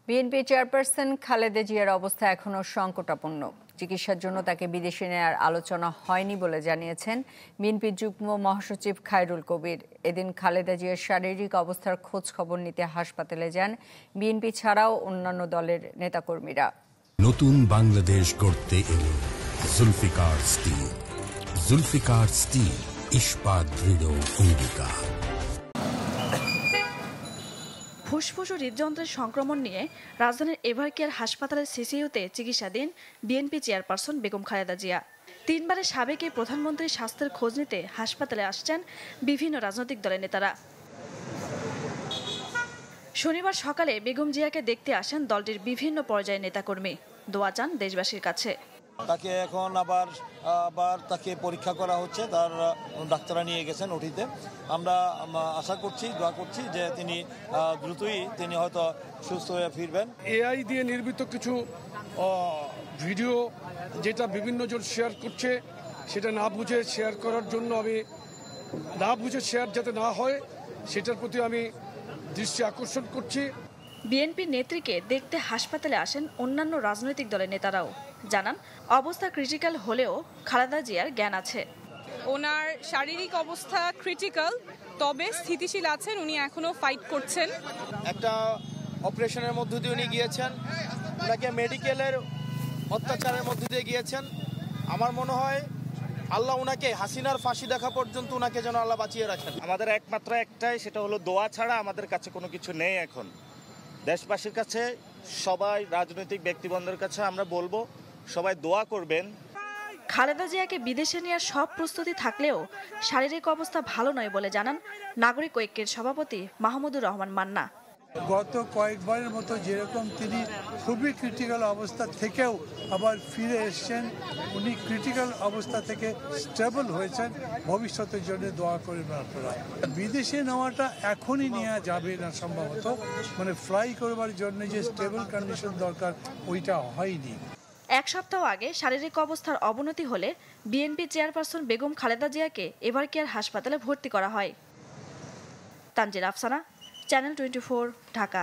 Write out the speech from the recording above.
BNP chairperson Khaleda জিয়ার অবস্থা এখনও সংকটাপন্ন। চিকিৎসার জন্য তাকে বিদেশে নেওয়ার আলোচনা হয়নি বলে জানিয়েছেন বিএনপির যুগ্ম মহাসচিব খায়রুল কবির। এদিন খালেদা জিয়ার শারীরিক অবস্থার খোঁজ খবর নিতে হাসপাতালে যান বিএনপি ছাড়াও অন্যান্য দলের নেতাকর্মীরা। নতুন বাংলাদেশ গড়তে এলো জুলফিকার স্টিল। জুলফিকার স্টিল, ইস্পাত দৃঢ় অঙ্গীকার। ফুসফুস ও হৃদযন্ত্রের সংক্রমণ নিয়ে রাজধানীর এভারকেয়ার হাসপাতালের সিসিইউতে চিকিৎসাধীন বিএনপি চেয়ারপারসন বেগম খালেদা জিয়া। 3 বারের সাবেক এই প্রধানমন্ত্রীর স্বাস্থ্যের খোঁজ নিতে হাসপাতালে আসছেন বিভিন্ন রাজনৈতিক দলের নেতারা। শনিবার সকালে বেগম জিয়াকে দেখতে আসেন দলটির বিভিন্ন পর্যায়ের নেতাকর্মী। দোয়া চান দেশবাসীর কাছে। তাকে এখন আবার তাকে পরীক্ষা করা হচ্ছে, তার ডাক্তাররা নিয়ে গেছেন ওটিতে। আমরা আশা করছি, দোয়া করছি যে তিনি দ্রুতই হয়তো সুস্থ হয়ে ফিরবেন। এআই দিয়ে নির্মিত কিছু ভিডিও যেটা বিভিন্ন জন শেয়ার করছে, সেটা না বুঝে শেয়ার করার জন্য না বুঝে শেয়ার যাতে না হয় সেটার প্রতি আমি দৃষ্টি আকর্ষণ করছি। বিএনপির নেত্রীকে দেখতে হাসপাতালে আসেন অন্যান্য রাজনৈতিক দলের নেতারাও। জানান অবস্থা ক্রিটিক্যাল হলেও খালেদা জিয়ার জ্ঞান আছে। ওনার শারীরিক অবস্থা ক্রিটিক্যাল, তবে স্থিতিশীল আছেন। উনি এখনো ফাইট করছেন। একটা অপারেশনের মধ্য দিয়ে উনি গিয়েছেন, ওনাকে মেডিকেলের অত্যাচারের মধ্য দিয়ে গিয়েছেন। আমার মনে হয় আল্লাহ ওনাকে হাসিনার ফাঁসি দেখা পর্যন্ত ওনাকে যেন আল্লাহ বাঁচিয়ে রাখেন। আমাদের একমাত্র একটাই, সেটা হলো দোয়া ছাড়া আমাদের কাছে কোনো কিছু নেই। এখন দেশবাসীর কাছে, সবাই রাজনৈতিক ব্যক্তিবর্গের কাছে আমরা বলবো, সবাই দোয়া করবেন। খালেদা জিয়াকে বিদেশে নেওয়ার সব প্রস্তুতি থাকলেও শারীরিক অবস্থা ভালো নয় বলে জানান নাগরিক ঐক্যের সভাপতি মাহমুদুর রহমান মান্না। গত কয়েকবারের মতো যেরকম তিনি খুবই ক্রিটিক্যাল অবস্থা থেকেও আবার ফিরে এসছেন, উনি ক্রিটিক্যাল অবস্থা থেকে স্টেবল হয়েছেন। ভবিষ্যতের জন্য দোয়া করবেন আপনারা। বিদেশে নেওয়াটা এখনই নেওয়া যাবে না সম্ভবত, ফ্লাই করবার জন্য যে স্টেবল কন্ডিশন দরকার ওইটা হয়নি। 1 সপ্তাহ আগে শারীরিক অবস্থার অবনতি হলে বিএনপি চেয়ারপারসন বেগম খালেদা জিয়াকে এভারকেয়ার হাসপাতালে ভর্তি করা হয়। Tangier Afsana, channel 24, Dhaka.